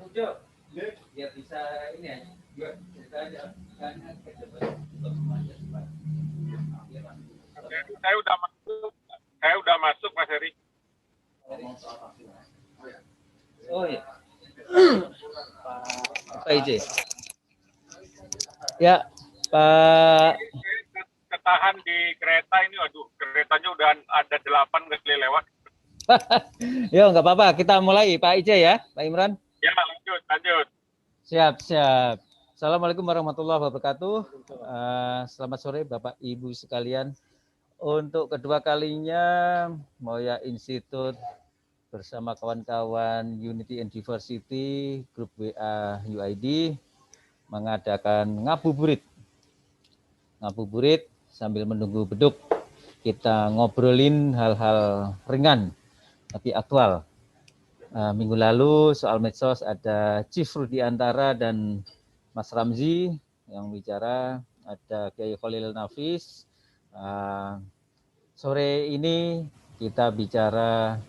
biar bisa ini aja, juga cerita aja kan saya udah masuk Mas Heri. Oh iya. Pak IJ. Ya, Pak. Ketahan di kereta ini, waduh, keretanya udah ada 8 kali lewat. Yo, nggak apa-apa, kita mulai Pak IJ ya, Pak Imran. Ya, lanjut. Siap. Assalamualaikum warahmatullahi wabarakatuh. Selamat sore Bapak Ibu sekalian. Untuk kedua kalinya, Moya Institute bersama kawan-kawan Unity and Diversity, grup WA UID, mengadakan ngabuburit sambil menunggu beduk. Kita ngobrolin hal-hal ringan tapi aktual. Minggu lalu soal medsos ada Chief Rudiantara dan Mas Ramzi yang bicara, ada Kiai Khalil Nafis. Sore ini kita bicara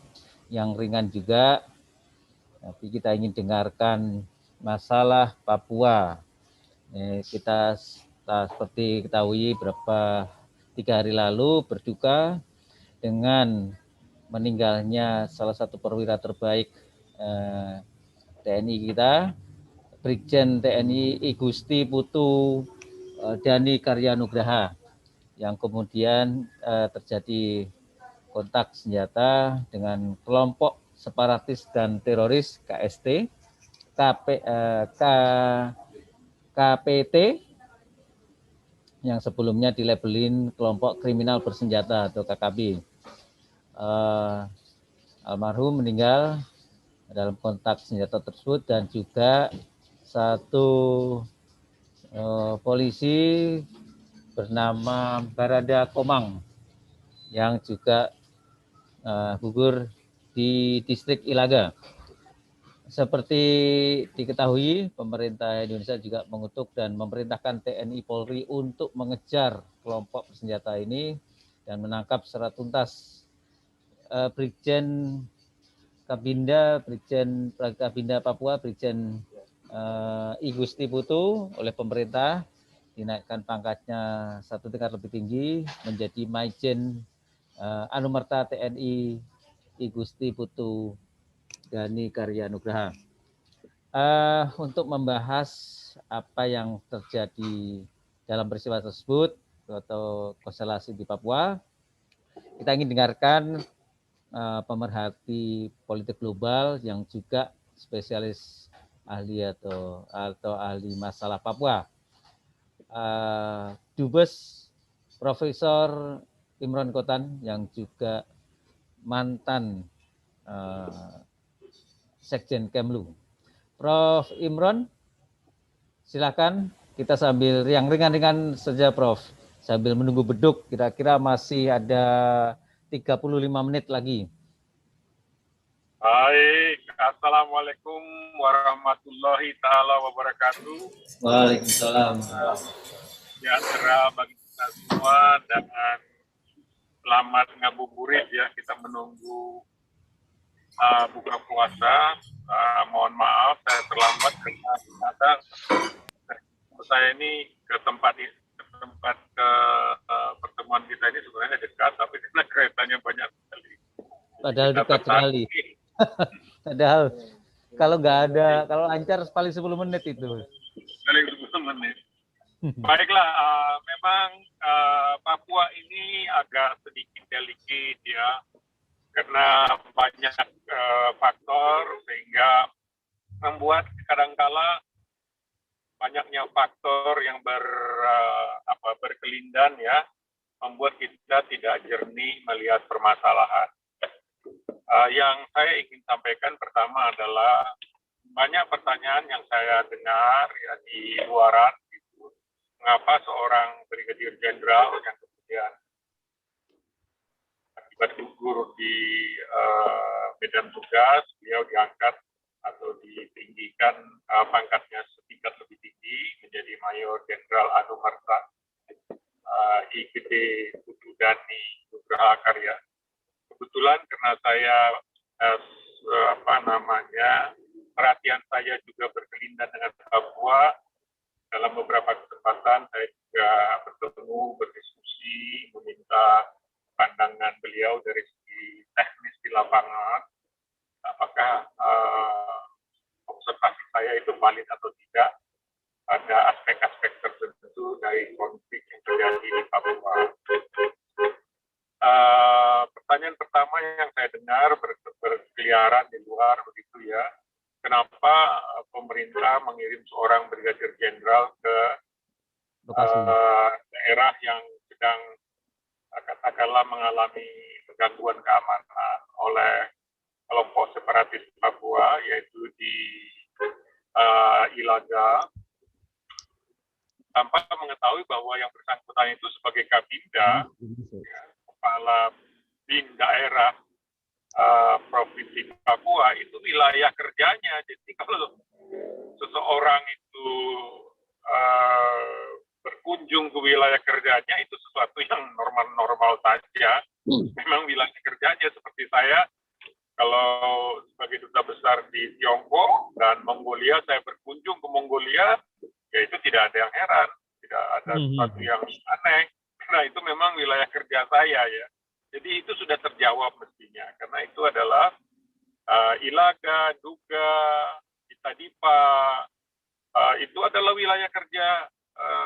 yang ringan juga, tapi kita ingin dengarkan masalah Papua. Kita seperti ketahui 3 hari lalu berduka dengan meninggalnya salah satu perwira terbaik TNI kita, Brigjen TNI I Gusti Putu Dani Karyanugraha, yang kemudian terjadi kontak senjata dengan kelompok separatis dan teroris KST, KPT, yang sebelumnya dilabelin kelompok kriminal bersenjata atau KKB. Almarhum meninggal dalam kontak senjata tersebut, dan juga satu polisi bernama Barada Komang yang juga gugur di distrik Ilaga. Seperti diketahui, pemerintah Indonesia juga mengutuk dan memerintahkan TNI Polri untuk mengejar kelompok bersenjata ini dan menangkap secara tuntas Brigjen Kabinda Papua, Brigjen I Gusti Putu oleh pemerintah dinaikkan pangkatnya 1 tingkat lebih tinggi menjadi Maijen Anumerta TNI I Gusti Putu Dani Karyanugraha. Untuk membahas apa yang terjadi dalam peristiwa tersebut atau konstelasi di Papua, kita ingin dengarkan pemerhati politik global yang juga spesialis ahli atau ahli masalah Papua, Dubes Profesor Imron Kotan, yang juga mantan Sekjen Kemlu. Prof. Imron, silakan, kita sambil yang ringan-ringan saja Prof. Sambil menunggu beduk, kira-kira masih ada 35 menit lagi. Baik, Assalamualaikum warahmatullahi ta'ala wabarakatuh. Waalaikumsalam. Sejahtera bagi kita semua dan selamat ngabuburit ya. Kita menunggu buka puasa. Mohon maaf saya terlambat karena ternyata saya ini ke tempat ke pertemuan kita ini sebenarnya dekat, tapi karena keretanya banyak sekali. Padahal dekat sekali. Padahal kalau nggak ada, kalau lancar paling 10 menit itu. Paling 10 menit. Baiklah, memang Papua ini agak sedikit delicate ya, karena banyak faktor sehingga membuat kadangkala banyaknya faktor yang berkelindan ya, membuat kita tidak jernih melihat permasalahan. Yang saya ingin sampaikan pertama adalah banyak pertanyaan yang saya dengar ya di luaran itu, mengapa seorang brigadir jenderal yang kemudian akibat gugur di medan tugas, beliau diangkat atau ditinggikan pangkatnya setingkat lebih tinggi menjadi Mayor Jenderal Anumerta IGD Putu Dani Nugraha Karya. Kebetulan karena saya perhatian saya juga berkelindan dengan Papua. Dalam beberapa kesempatan saya juga bertemu, berdiskusi, meminta pandangan beliau dari segi teknis di lapangan. Apakah observasi saya itu valid atau tidak? Ada aspek-aspek tertentu dari konflik yang terjadi di Papua. Pertanyaan pertama yang saya dengar berkeliaran di luar begitu ya, kenapa pemerintah mengirim seorang brigadir jenderal ke daerah yang sedang katakanlah mengalami gangguan keamanan oleh kelompok separatis Papua, yaitu di Ilaga, tanpa mengetahui bahwa yang bersangkutan itu sebagai Kabinda, ya, kepala bin daerah Provinsi Papua, itu wilayah kerjanya. Jadi kalau seseorang itu berkunjung ke wilayah kerjanya, itu sesuatu yang normal-normal saja. Memang wilayah kerjanya. Seperti saya, kalau sebagai duta besar di Tiongkok dan Mongolia, saya berkunjung ke Mongolia, ya itu tidak ada yang heran, tidak ada sesuatu yang aneh, karena itu memang wilayah kerja saya ya. Jadi itu sudah terjawab mestinya, karena itu adalah Ilaga, Duga, Itadipa, itu adalah wilayah kerja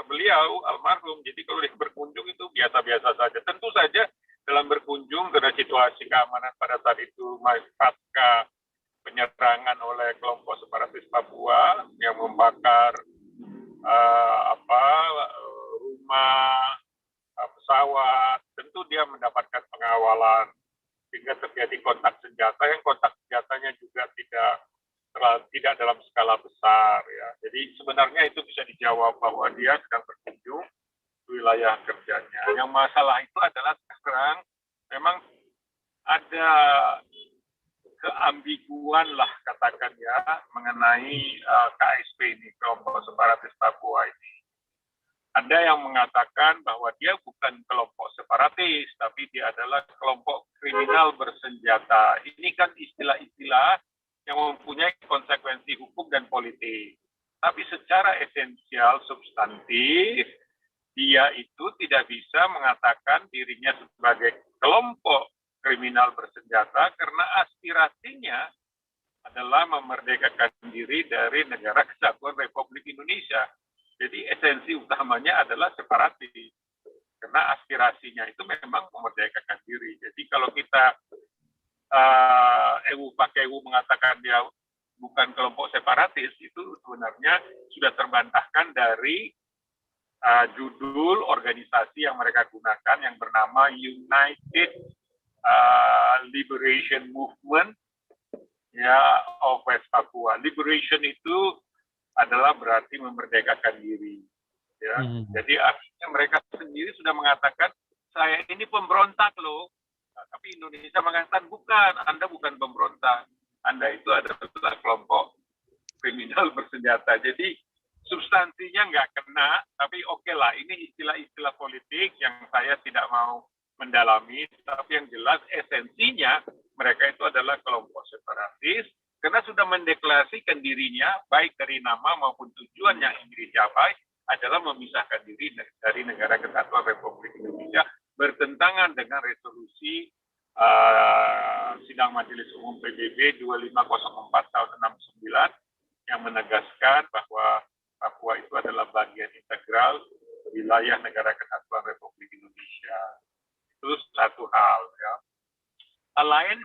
beliau almarhum. Jadi kalau dia berkunjung itu biasa-biasa saja. Tentu saja dalam berkunjung karena situasi keamanan pada saat itu pasca penyerangan oleh kelompok separatis Papua yang membakar rumah, pesawat, tentu dia mendapatkan pengawalan sehingga terjadi kontak senjata, yang kontak senjatanya juga tidak dalam skala besar ya. Jadi sebenarnya itu bisa dijawab bahwa dia sedang berkunjung wilayah kerjanya. Yang masalah itu adalah sekarang memang ada keambiguan lah katakan ya mengenai KSP ini, kelompok separatis Papua ini. Ada yang mengatakan bahwa dia bukan kelompok separatis, tapi dia adalah kelompok kriminal bersenjata. Ini kan istilah-istilah yang mempunyai konsekuensi hukum dan politik. Tapi secara esensial, substantif, dia itu tidak bisa mengatakan dirinya sebagai kelompok kriminal bersenjata karena aspirasinya adalah memerdekakan diri dari negara kesatuan Republik Indonesia. Jadi esensi utamanya adalah separatis. Karena aspirasinya itu memang memerdekakan diri. Jadi kalau kita Pak EU mengatakan dia bukan kelompok separatis, itu sebenarnya sudah terbantahkan dari judul organisasi yang mereka gunakan yang bernama United Liberation Movement ya of West Papua. Liberation itu adalah berarti memerdekakan diri. Ya. Jadi artinya mereka sendiri sudah mengatakan saya ini pemberontak loh. Nah, tapi Indonesia mengatakan bukan, Anda bukan pemberontak. Anda itu adalah kelompok kriminal bersenjata. Jadi substansinya nggak kena, tapi oke lah, ini istilah-istilah politik yang saya tidak mau mendalami, tapi yang jelas esensinya mereka itu adalah kelompok separatis, karena sudah mendeklarasikan dirinya, baik dari nama maupun tujuan yang ingin dicapai, adalah memisahkan diri dari negara kesatuan Republik Indonesia, bertentangan dengan resolusi Sidang Majelis Umum PBB 2504 tahun 69, yang menegaskan bahwa Papua itu adalah bagian integral wilayah negara kesatuan Republik Indonesia. Itu satu hal. Ya. Hal lain,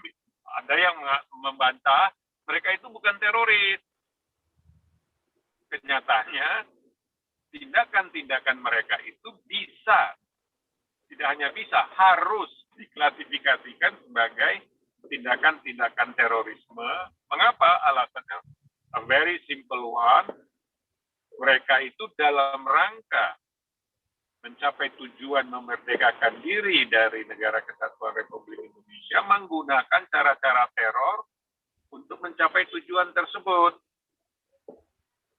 ada yang membantah, mereka itu bukan teroris. Kenyataannya, tindakan-tindakan mereka itu bisa, tidak hanya bisa, harus diklasifikasikan sebagai tindakan-tindakan terorisme. Mengapa? Alasannya a very simple one. Mereka itu dalam rangka mencapai tujuan memerdekakan diri dari negara kesatuan Republik Indonesia menggunakan cara-cara teror untuk mencapai tujuan tersebut.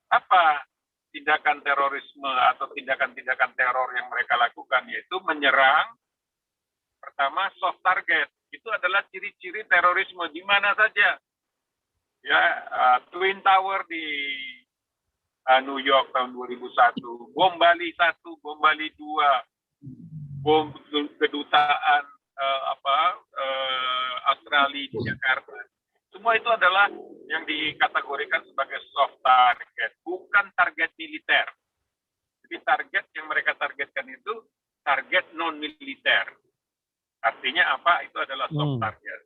Apa tindakan terorisme atau tindakan-tindakan teror yang mereka lakukan? Yaitu menyerang, pertama soft target. Itu adalah ciri-ciri terorisme di mana saja. ya, Twin Tower di New York tahun 2001, bom Bali 1, bom Bali 2, bom kedutaan Australia di Jakarta. Semua itu adalah yang dikategorikan sebagai soft target, bukan target militer. Jadi target yang mereka targetkan itu target non-militer. Artinya apa? Itu adalah soft target.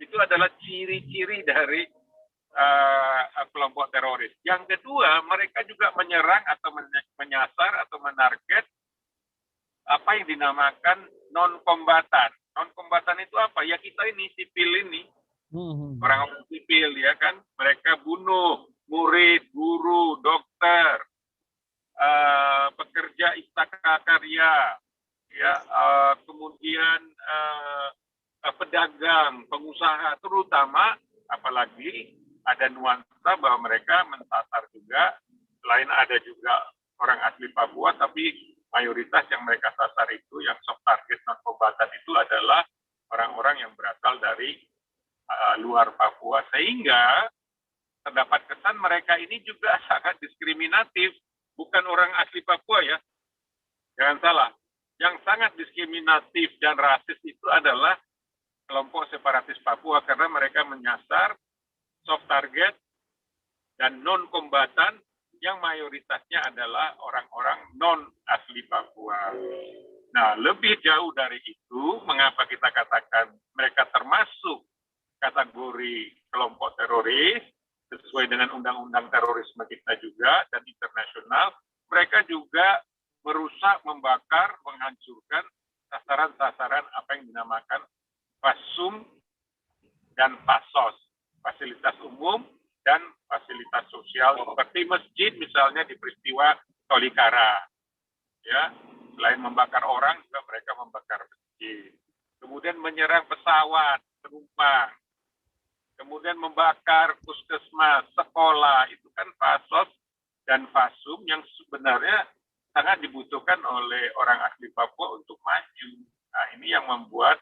Itu adalah ciri-ciri dari kelompok teroris. Yang kedua, mereka juga menyerang atau menyasar atau menarget apa yang dinamakan non-kombatan. Non-kombatan itu apa? Ya kita ini, sipil ini, orang-orang sipil ya kan, mereka bunuh murid, guru, dokter, pekerja istaka karya, ya, kemudian pedagang, pengusaha, terutama apalagi ada nuansa bahwa mereka mensasar juga, selain ada juga orang asli Papua, tapi mayoritas yang mereka sasar itu, yang soft target non-kombatan itu adalah orang-orang yang berasal dari luar Papua, sehingga terdapat kesan mereka ini juga sangat diskriminatif, bukan orang asli Papua ya, jangan salah. Yang sangat diskriminatif dan rasis itu adalah kelompok separatis Papua, karena mereka menyasar soft target dan non-kombatan yang mayoritasnya adalah orang-orang non-asli Papua. Nah, lebih jauh dari itu, mengapa kita katakan mereka termasuk kategori kelompok teroris, sesuai dengan undang-undang terorisme kita juga, dan internasional, mereka juga merusak, membakar, menghancurkan sasaran-sasaran apa yang dinamakan FASUM dan PASOS, fasilitas umum dan fasilitas sosial, seperti masjid misalnya di peristiwa Tolikara. Ya, selain membakar orang, juga mereka membakar masjid. Kemudian menyerang pesawat, penumpang. Kemudian membakar puskesmas, sekolah, itu kan PASOS dan FASUM yang sebenarnya sangat dibutuhkan oleh orang asli Papua untuk maju. Nah, ini yang membuat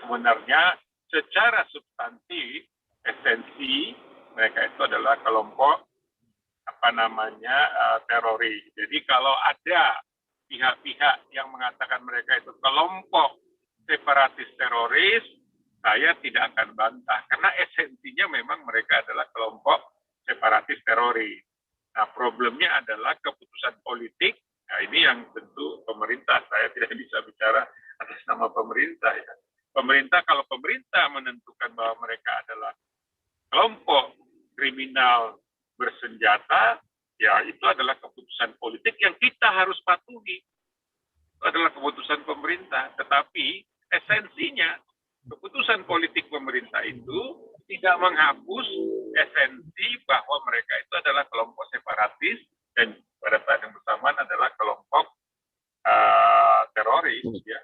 sebenarnya secara substantif esensi mereka itu adalah kelompok teroris. Jadi kalau ada pihak-pihak yang mengatakan mereka itu kelompok separatis teroris, saya tidak akan bantah karena esensinya memang mereka adalah kelompok separatis teroris. Nah, problemnya adalah keputusan politik. Nah, ini yang tentu pemerintah, saya tidak bisa bicara atas nama pemerintah ya. Kalau pemerintah menentukan bahwa mereka adalah kelompok kriminal bersenjata, ya itu adalah keputusan politik yang kita harus patuhi. Itu adalah keputusan pemerintah. Tetapi esensinya, keputusan politik pemerintah itu tidak menghapus esensi bahwa mereka itu adalah kelompok separatis dan pada saat yang bersamaan adalah kelompok teroris. Ya.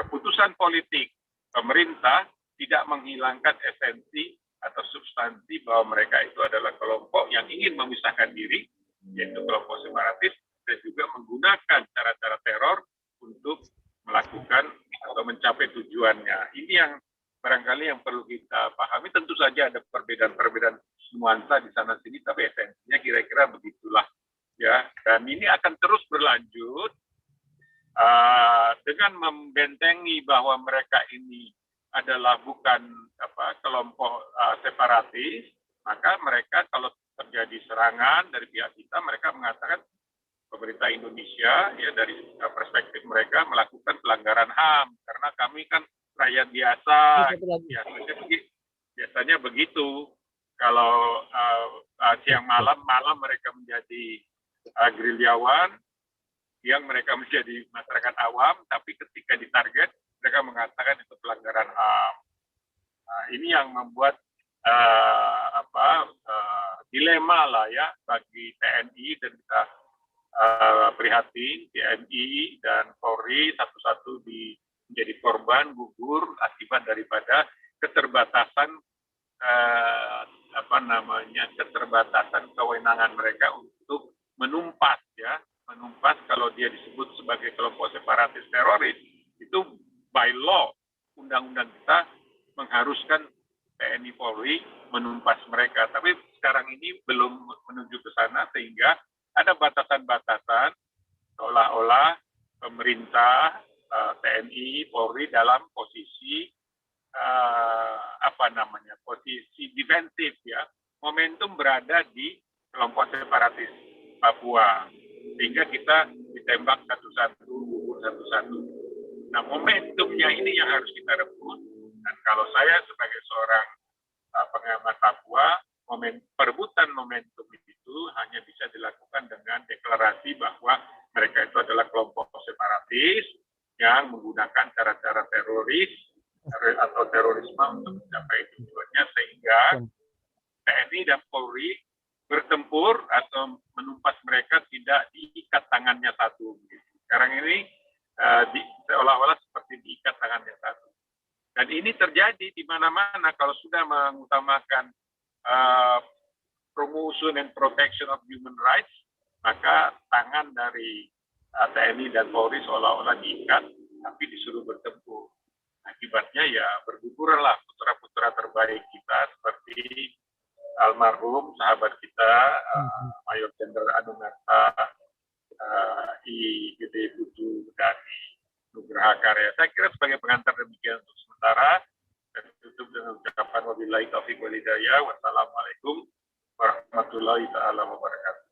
Keputusan politik pemerintah tidak menghilangkan esensi atau substansi bahwa mereka itu adalah kelompok yang ingin memisahkan diri, yaitu kelompok separatis, dan juga menggunakan cara-cara teror untuk melakukan atau mencapai tujuannya. Ini yang barangkali yang perlu kita pahami. Tentu saja ada perbedaan-perbedaan nuansa di sana sini, tapi esensinya kira-kira begitulah ya. Dan ini akan terus berlanjut dengan membentengi bahwa mereka ini adalah bukan kelompok separatis, maka mereka kalau terjadi serangan dari pihak kita, mereka mengatakan pemerintah Indonesia ya dari perspektif mereka melakukan pelanggaran HAM karena kami kan rakyat biasa, biasanya begitu. Kalau siang malam mereka menjadi gerilyawan, yang mereka menjadi masyarakat awam, tapi ketika ditarget mereka mengatakan itu pelanggaran HAM. Nah, ini yang membuat dilema lah ya bagi TNI, dan kita prihatin TNI dan Polri satu-satu menjadi korban gugur akibat daripada keterbatasan keterbatasan kewenangan mereka untuk menumpas kalau dia disebut sebagai kelompok separatis teroris, itu by law undang-undang kita mengharuskan TNI Polri menumpas mereka. Tapi sekarang ini belum menuju ke sana sehingga ada batasan-batasan seolah-olah pemerintah TNI Polri dalam posisi posisi defensif ya. Momentum berada di kelompok separatis Papua sehingga kita ditembak satu-satu. Nah, momentumnya ini yang harus kita rebut. Dan kalau saya sebagai seorang pengamat Papua, perebutan momentum itu hanya bisa dilakukan dengan deklarasi bahwa mereka itu adalah kelompok separatis yang menggunakan cara-cara teroris atau terorisme untuk mencapai tujuannya, sehingga TNI dan Polri bertempur atau menumpas mereka tidak diikat tangannya satu. Sekarang ini seolah-olah seperti diikat tangannya satu. Dan ini terjadi di mana-mana kalau sudah mengutamakan promotion and protection of human rights, maka tangan dari TNI dan Polri seolah-olah diikat, tapi disuruh bertempur. Akibatnya ya berguguranlah putra-putra terbaik kita seperti almarhum sahabat kita Mayor Jenderal Anumerta IGD Putu dari Nugraha Karya. Saya kira sebagai pengantar demikian untuk sementara, dan tutup dengan ucapan wabillahi taufiq wal hidayah. Wassalamualaikum warahmatullahi taala wabarakatuh.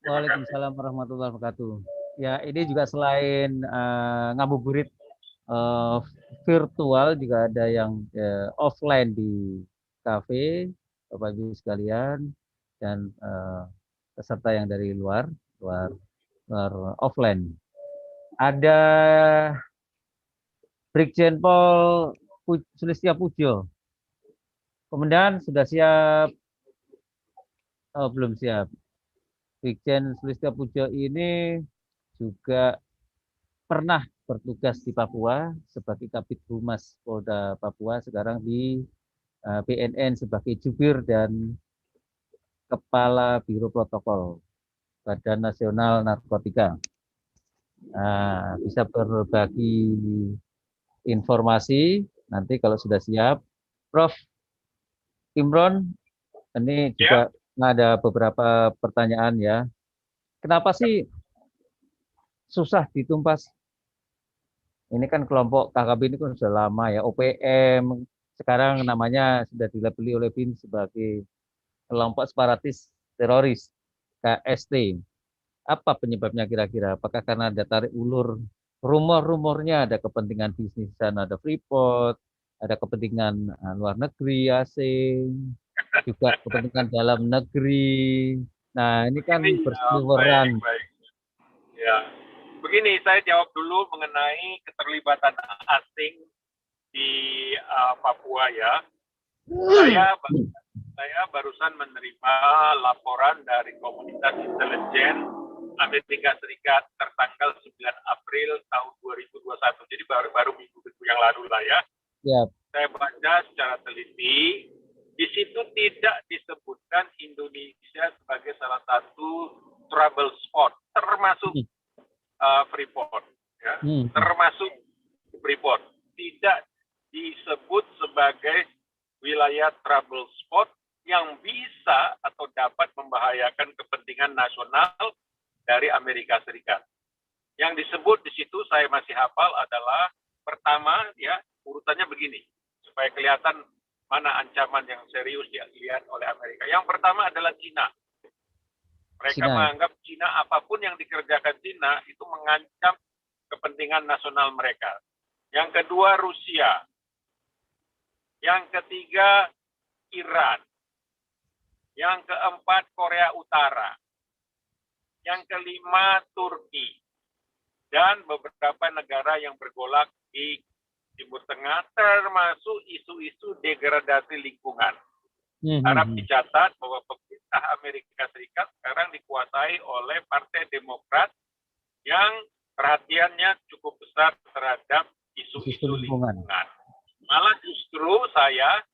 Waalaikumsalam warahmatullahi wabarakatuh. Ya, ini juga selain ngabuburit virtual, juga ada yang offline di kafe, Bapak Ibu sekalian, dan peserta yang dari luar offline. Ada Brigjen Pol Sulistya Pujo. Komandan sudah siap? Oh, belum siap. Brigjen Sulistya Pujo ini juga pernah bertugas di Papua sebagai Kabid Humas Polda Papua, sekarang di BNN sebagai Jubir dan Kepala Biro Protokol Badan Nasional Narkotika. Bisa berbagi informasi nanti kalau sudah siap. Prof. Imron, ini juga ada beberapa pertanyaan ya. Kenapa sih susah ditumpas? Ini kan kelompok KKB ini kan sudah lama ya, OPM, sekarang namanya sudah dilabeli oleh BIN sebagai kelompok separatis teroris, KST. Apa penyebabnya kira-kira? Apakah karena ada tarik ulur, rumor-rumornya ada kepentingan bisnis di sana, ada Freeport, ada kepentingan luar negeri, asing, juga kepentingan dalam negeri. Nah, ini kan berseliweran. Baik. Ya. Begini, saya jawab dulu mengenai keterlibatan asing di Papua ya. Saya barusan menerima laporan dari komunitas intelijen Amerika Serikat tertanggal 9 April tahun 2021. Jadi baru minggu yang lalu lah ya. Yep. Saya baca secara teliti, di situ tidak disebutkan Indonesia sebagai salah satu trouble spot, termasuk Freeport, ya. Termasuk Freeport. Tidak disebut sebagai wilayah trouble spot yang bisa atau dapat membahayakan kepentingan nasional dari Amerika Serikat. Yang disebut di situ saya masih hafal adalah pertama ya, urutannya begini supaya kelihatan mana ancaman yang serius dilihat oleh Amerika. Yang pertama adalah Cina. Mereka menganggap Cina, apapun yang dikerjakan Cina itu mengancam kepentingan nasional mereka. Yang kedua Rusia. Yang ketiga Iran. Yang keempat Korea Utara. Yang kelima Turki. Dan beberapa negara yang bergolak di Timur Tengah, termasuk isu-isu degradasi lingkungan. Harap dicatat bahwa pemerintah Amerika Serikat sekarang dikuasai oleh Partai Demokrat yang perhatiannya cukup besar terhadap isu-isu lingkungan. Malah justru saya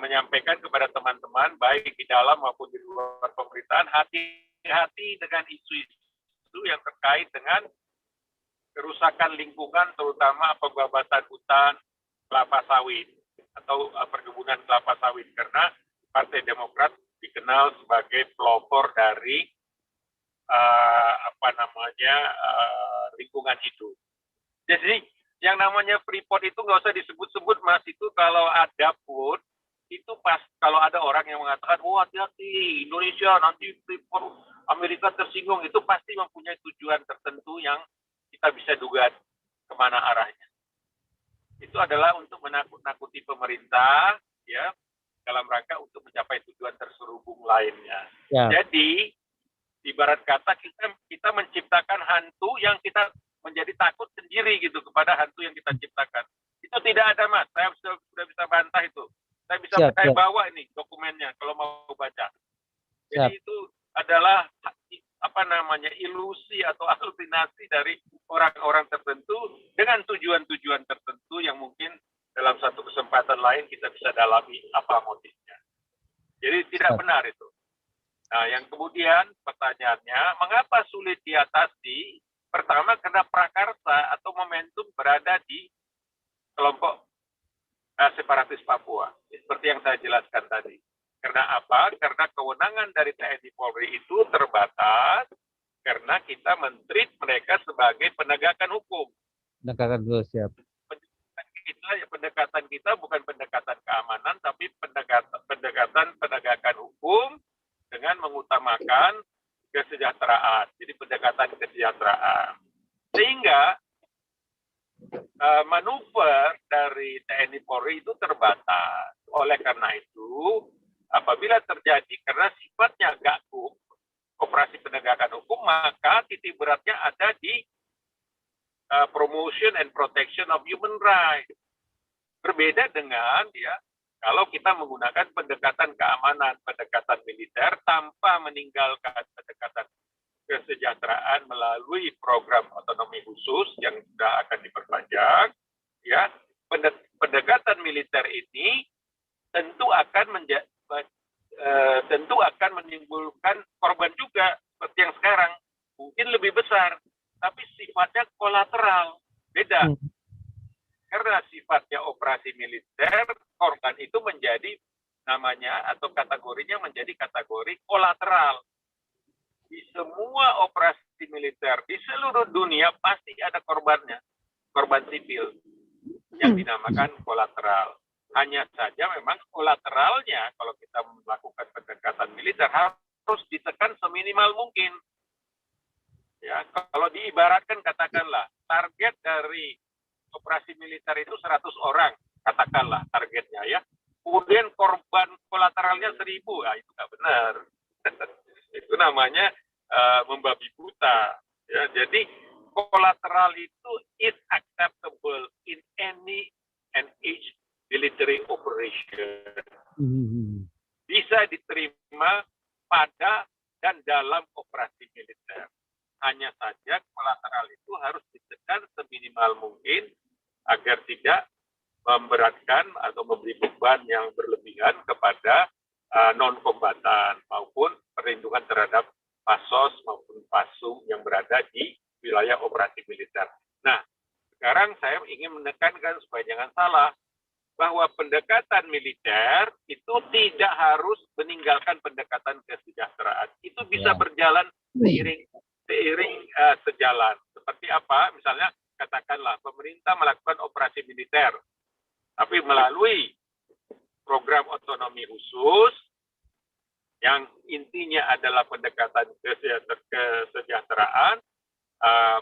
menyampaikan kepada teman-teman baik di dalam maupun di luar pemerintahan, hati-hati dengan isu-isu yang terkait dengan kerusakan lingkungan, terutama pembabasan hutan kelapa sawit. atau perkebunan kelapa sawit, karena Partai Demokrat dikenal sebagai pelopor dari lingkungan hidup. Jadi yang namanya Freeport itu nggak usah disebut-sebut, Mas. Itu kalau ada pun itu pas kalau ada orang yang mengatakan, oh hati-hati Indonesia nanti Freeport Amerika tersinggung, itu pasti mempunyai tujuan tertentu yang kita bisa duga kemana arahnya. Itu adalah untuk menakut-nakuti pemerintah, ya, dalam rangka untuk mencapai tujuan terselubung lainnya. Ya. Jadi ibarat kata kita menciptakan hantu yang kita menjadi takut sendiri gitu kepada hantu yang kita ciptakan. Itu tidak ada, Mas. Saya sudah bisa bantah itu. Saya bawa ini dokumennya kalau mau baca. Jadi itu adalah ilusi atau halusinasi dari orang-orang tertentu dengan tujuan-tujuan tertentu yang mungkin dalam satu kesempatan lain kita bisa dalami apa motifnya. Jadi tidak benar itu. Nah, yang kemudian pertanyaannya, mengapa sulit diatasi? Pertama, karena prakarsa atau momentum berada di kelompok separatis Papua. Seperti yang saya jelaskan tadi. Karena apa? Karena kewenangan dari TNI Polri itu terbatas karena kita men-treat mereka sebagai penegakan hukum. Penegakan hukum, siap. Pendekatan kita bukan pendekatan keamanan, tapi pendekatan penegakan hukum dengan mengutamakan kesejahteraan. Jadi pendekatan kesejahteraan. Sehingga manuver dari TNI Polri itu terbatas. Oleh karena itu, apabila terjadi karena sifatnya gakum, operasi penegakan hukum, maka titik beratnya ada di promotion and protection of human rights. Berbeda dengan kalau kita menggunakan pendekatan keamanan, pendekatan militer tanpa meninggalkan pendekatan kesejahteraan melalui program otonomi khusus yang sudah akan diperpanjang, ya, pendekatan militer ini tentu akan menimbulkan korban juga seperti yang sekarang, mungkin lebih besar, tapi sifatnya kolateral, beda. Karena sifatnya operasi militer, korban itu menjadi namanya atau kategorinya menjadi kategori kolateral. Di semua operasi militer di seluruh dunia pasti ada korbannya, korban sipil yang dinamakan kolateral. Hanya saja memang kolateralnya kalau kita melakukan pendekatan militer harus ditekan seminimal mungkin. Ya, kalau diibaratkan katakanlah target dari operasi militer itu 100 orang, katakanlah targetnya ya. Kemudian korban kolateralnya 1000, itu nggak benar. Itu namanya membabi buta. Ya, jadi kolateral itu is acceptable in any and each military operation. Bisa diterima pada dan dalam operasi militer. Hanya saja kolateral itu harus ditekan seminimal mungkin agar tidak memberatkan atau memberi beban yang berlebihan kepada non-kombatan maupun perlindungan terhadap pasos maupun pasum yang berada di wilayah operasi militer. Nah, sekarang saya ingin menekankan supaya jangan salah bahwa pendekatan militer itu tidak harus meninggalkan pendekatan kesejahteraan. Itu bisa berjalan seiring sejalan. Seperti apa? Misalnya katakanlah pemerintah melakukan operasi militer, tapi melalui program otonomi khusus yang intinya adalah pendekatan kesejahteraan,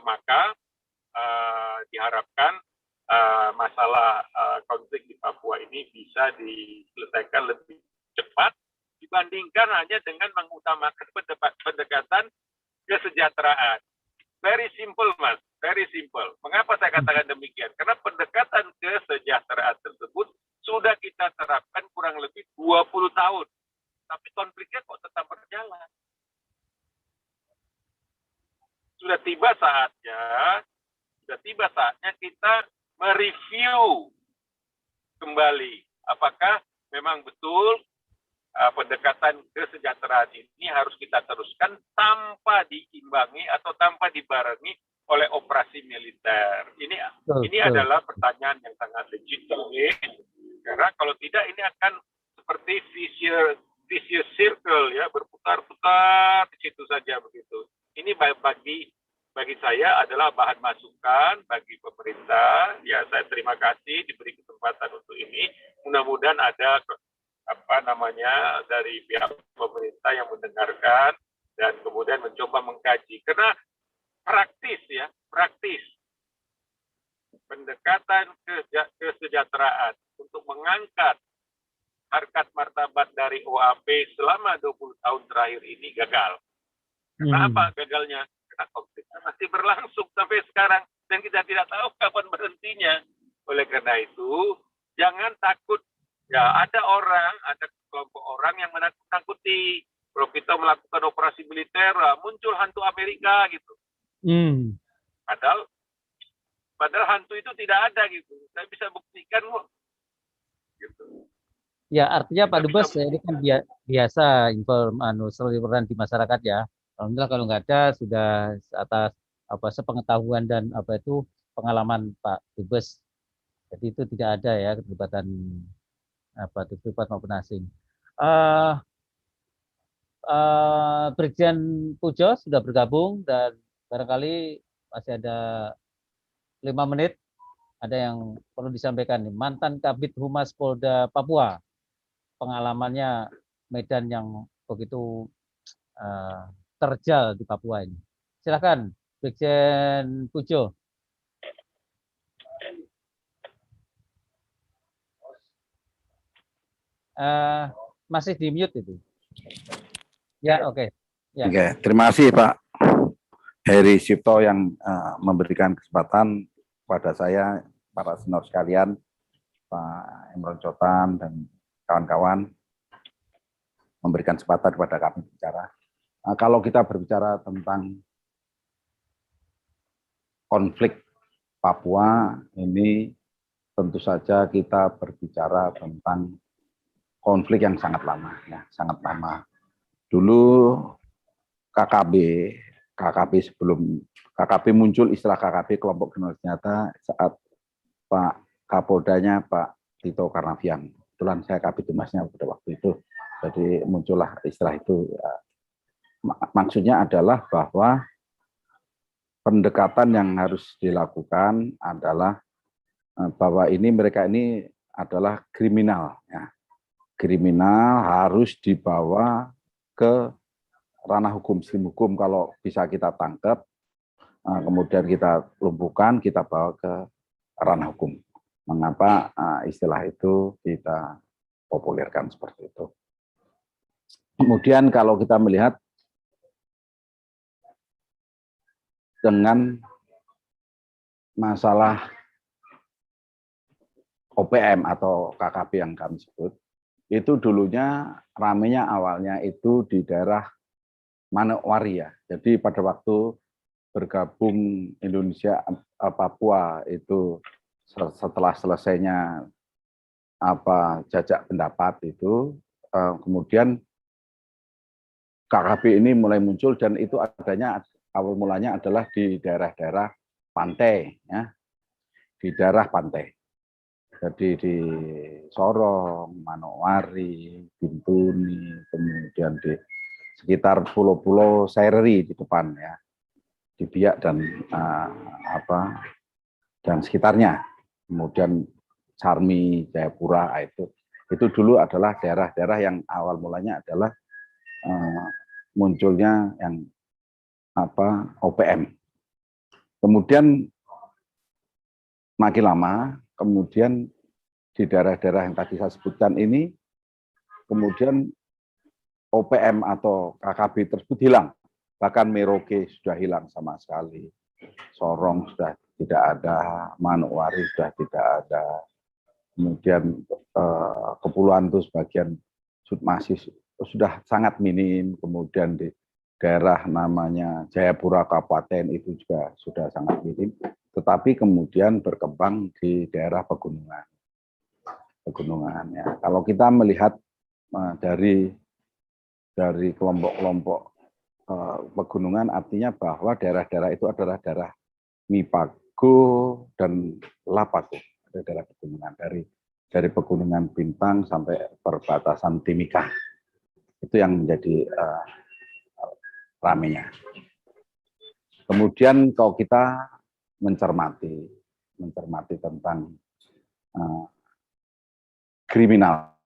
maka diharapkan masalah konflik di Papua ini bisa diselesaikan lebih cepat dibandingkan hanya dengan mengutamakan pendekatan kesejahteraan. Very simple, Mas. Very simple. Mengapa saya katakan demikian? Karena pendekatan kesejahteraan tersebut sudah kita terapkan kurang lebih 20 tahun. Tapi konfliknya kok tetap berjalan. Sudah tiba saatnya kita mereview kembali apakah memang betul pendekatan kesejahteraan ini harus kita teruskan tanpa diimbangi atau tanpa dibarengi oleh operasi militer. Ini adalah pertanyaan yang sangat legitimate Karena kalau tidak ini akan seperti vicious circle ya, berputar-putar di situ saja begitu. Ini bagi saya adalah bahan masukan bagi pemerintah. Ya, saya terima kasih diberi kesempatan untuk ini. Mudah-mudahan ada dari pihak pemerintah yang mendengarkan dan kemudian mencoba mengkaji. Karena praktis pendekatan kesejahteraan untuk mengangkat harkat martabat dari OAP selama 20 tahun terakhir ini gagal. Kenapa gagalnya? Karena konfliknya masih berlangsung sampai sekarang dan kita tidak tahu kapan berhentinya. Oleh karena itu, jangan takut. Ya, ada kelompok orang yang menakut-nakuti. Kalau kita melakukan operasi militer, muncul hantu Amerika gitu. Padahal hantu itu tidak ada gitu. Saya bisa buktikan kok. Gitu. Ya, artinya Pak Dubes ini kan biasa seliweran di masyarakat ya. Alhamdulillah kalau nggak ada sudah atas sepengetahuan dan pengalaman Pak Dubes. Jadi itu tidak ada ya keterlibatan terlibat maupun asing. Brigjen Pujo sudah bergabung dan barangkali masih ada 5 menit. Ada yang perlu disampaikan nih. Mantan Kabid Humas Polda Papua. Pengalamannya medan yang begitu terjal di Papua ini. Silakan, Brigjen Pujo. Masih di mute itu. Ya, oke. Ya. Oke, terima kasih Pak Heri Cipto yang memberikan kesempatan kepada saya, para senior sekalian, Pak Imron Cotan dan kawan-kawan, memberikan kesempatan kepada kami bicara. Kalau kita berbicara tentang konflik Papua, ini tentu saja kita berbicara tentang konflik yang sangat lama, ya, sangat lama. Dulu KKB sebelum KKB muncul istilah KKB kelompok kriminal senjata saat Pak Kapoldanya Pak Tito Karnavian. Kebetulan saya Kabid Humasnya pada waktu itu. Jadi muncullah istilah itu. Maksudnya adalah bahwa pendekatan yang harus dilakukan adalah bahwa mereka ini adalah kriminal. Ya. Kriminal harus dibawa ke ranah hukum, sistem hukum. Kalau bisa kita tangkap, kemudian kita lumpuhkan, kita bawa ke ranah hukum. Mengapa istilah itu kita populerkan seperti itu. Kemudian kalau kita melihat dengan masalah OPM atau KKB yang kami sebut, itu dulunya ramenya awalnya itu di daerah Manokwari ya. Jadi pada waktu bergabung Indonesia Papua itu setelah selesainya jajak pendapat itu, kemudian KKB ini mulai muncul dan itu awal mulanya adalah di daerah-daerah pantai, ya, di daerah pantai. Jadi di Sorong, Manokwari, Bintuni, kemudian di sekitar pulau-pulau Saireri di depan, ya, di Biak dan dan sekitarnya. Kemudian Sarmi, Jayapura itu dulu adalah daerah-daerah yang awal mulanya adalah munculnya yang OPM. Kemudian makin lama, kemudian di daerah-daerah yang tadi saya sebutkan ini, kemudian OPM atau KKB tersebut hilang. Bahkan Merauke sudah hilang sama sekali. Sorong sudah tidak ada, Manokwari sudah tidak ada. Kemudian Kepulauan itu sebagian masih sudah sangat minim. Kemudian di daerah namanya Jayapura Kabupaten itu juga sudah sangat minim. Tetapi kemudian berkembang di daerah pegunungan. Ya. Kalau kita melihat dari kelompok-kelompok pegunungan, artinya bahwa daerah-daerah itu adalah daerah Mipago dan Lapago, daerah pegunungan dari dari Pegunungan Bintang sampai perbatasan Timika. Itu yang menjadi ramenya. Kemudian kalau kita mencermati tentang kriminal,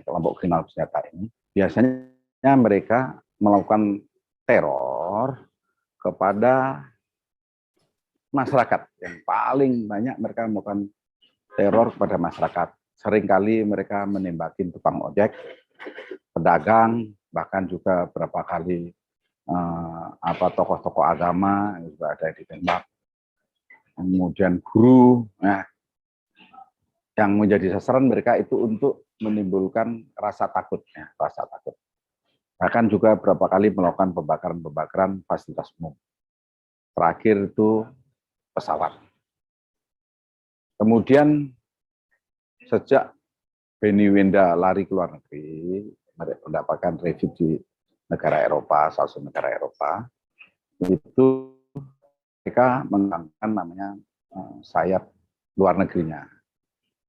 kelompok kriminal bersenjata ini, biasanya mereka melakukan teror kepada masyarakat. Yang paling banyak mereka melakukan teror kepada masyarakat. Seringkali mereka menembakin tukang ojek, pedagang, bahkan juga berapa kali tokoh-tokoh agama juga ada ditembak. Kemudian guru, nah, yang menjadi sasaran mereka itu untuk menimbulkan rasa takut, ya, rasa takut. Bahkan juga berapa kali melakukan pembakaran fasilitas umum. Terakhir itu pesawat. Kemudian sejak Benny Wenda lari ke luar negeri, mendapatkan review di negara Eropa, salah satu negara Eropa, itu mereka mengembangkan namanya sayap luar negerinya,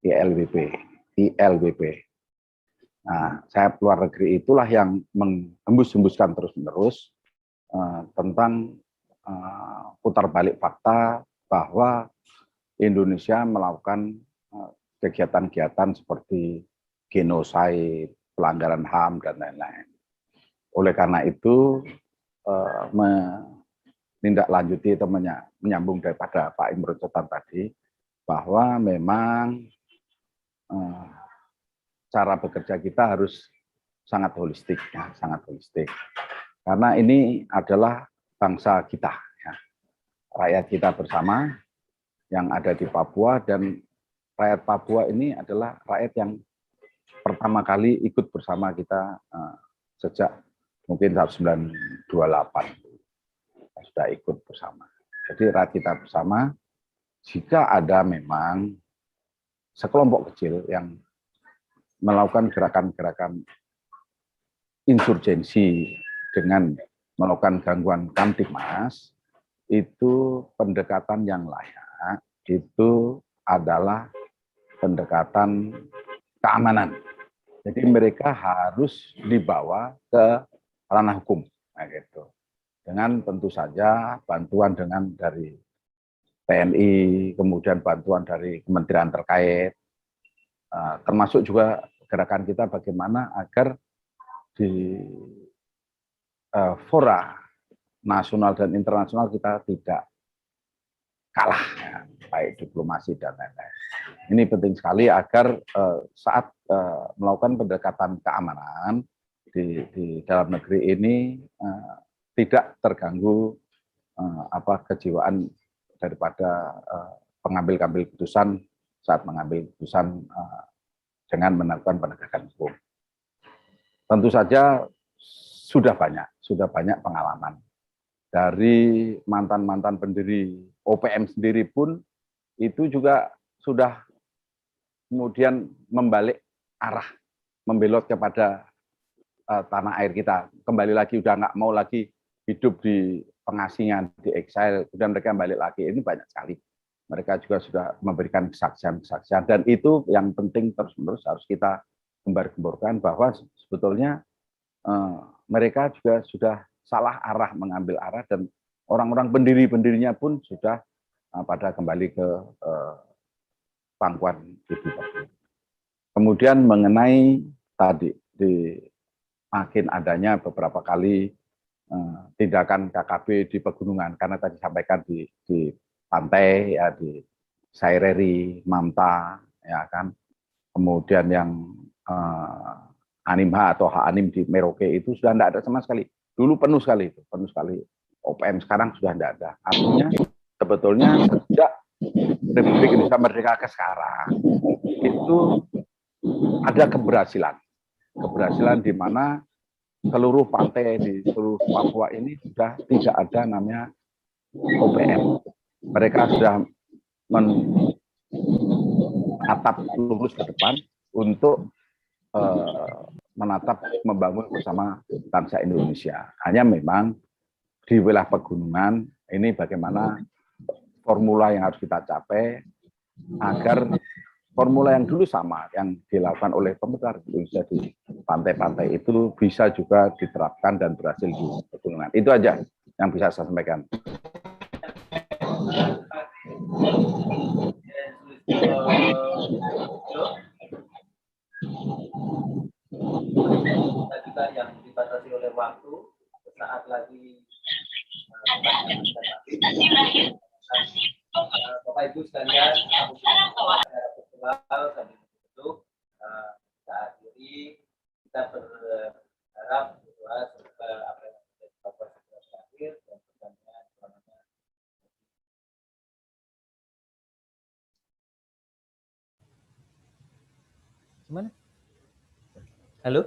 ILWP. Nah, sayap luar negeri itulah yang menghembus-hembuskan terus-menerus tentang putar balik fakta bahwa Indonesia melakukan kegiatan-kegiatan seperti genosida, pelanggaran HAM, dan lain-lain. Oleh karena itu, menindaklanjuti atau menyambung daripada Pak Imron Cotan tadi, bahwa memang cara bekerja kita harus sangat holistik, ya, sangat holistik. Karena ini adalah bangsa kita, ya, rakyat kita bersama yang ada di Papua, dan rakyat Papua ini adalah rakyat yang pertama kali ikut bersama kita sejak mungkin 1928 sudah ikut bersama. Jadi rakyat kita bersama. Jika ada memang sekelompok kecil yang melakukan gerakan-gerakan insurgensi dengan melakukan gangguan Kamtibmas, itu pendekatan yang layak, itu adalah pendekatan keamanan. Jadi mereka harus dibawa ke ranah hukum, nah gitu. Dengan tentu saja bantuan dari TNI, kemudian bantuan dari kementerian terkait, termasuk juga gerakan kita bagaimana agar di fora nasional dan internasional kita tidak kalah, ya, baik diplomasi dan lain-lain. Ini penting sekali agar saat melakukan pendekatan keamanan di dalam negeri ini tidak terganggu kejiwaan daripada pengambil keputusan saat mengambil keputusan dengan melakukan penegakan hukum. Tentu saja sudah banyak pengalaman dari mantan pendiri OPM sendiri pun itu juga sudah kemudian membalik arah, membelot kepada tanah air kita. Kembali lagi udah nggak mau lagi hidup di pengasingan, di exile, kemudian mereka balik lagi. Ini banyak sekali. Mereka juga sudah memberikan kesaksian-kesaksian, dan itu yang penting terus-menerus harus kita gembar-gemborkan bahwa sebetulnya mereka juga sudah salah arah, mengambil arah, dan orang-orang pendirinya pun sudah pada kembali ke pangkuan ibu. Kemudian mengenai tadi makin adanya beberapa kali tindakan KKB di pegunungan, karena tadi sampaikan di pantai, ya, di Saireri, Mamta, ya kan. Kemudian yang Animha atau H-Anim di Merauke itu sudah tidak ada sama sekali. Dulu penuh sekali. OPM sekarang sudah tidak ada. Artinya sebetulnya sejak Republik Indonesia Merdeka ke sekarang itu ada keberhasilan di mana seluruh pantai di seluruh Papua ini sudah tidak ada namanya OPM. Mereka sudah menatap lurus ke depan untuk menatap membangun bersama bangsa Indonesia. Hanya memang di wilayah pegunungan ini bagaimana formula yang harus kita capai agar formula yang dulu sama yang dilakukan oleh pemerintah Indonesia di pantai-pantai itu bisa juga diterapkan dan berhasil di pegunungan. Itu aja yang bisa saya sampaikan. Kita yang dibatasi oleh waktu saat lagi Bapak Ibu sekalian, sambil duduk, kita akhiri, kita berharap berdoa semoga apa yang menjadi Bapak segera berakhir dan pertandingan selamanya. Gimana? Halo?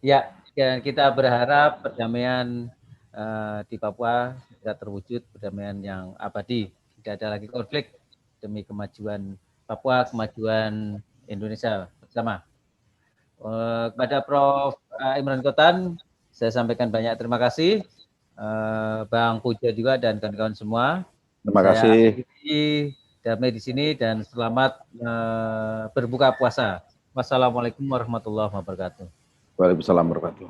Ya, kita berharap perdamaian di Papua bisa terwujud, perdamaian yang abadi. Tidak ada lagi konflik demi kemajuan Papua, kemajuan Indonesia bersama. Kepada Prof. Imran Kotan, saya sampaikan banyak terima kasih. Bang Puja juga dan kawan-kawan semua. Terima kasih. Damai di sini dan selamat berbuka puasa. Wassalamualaikum warahmatullahi wabarakatuh. Waalaikumsalam warahmatullahi wabarakatuh.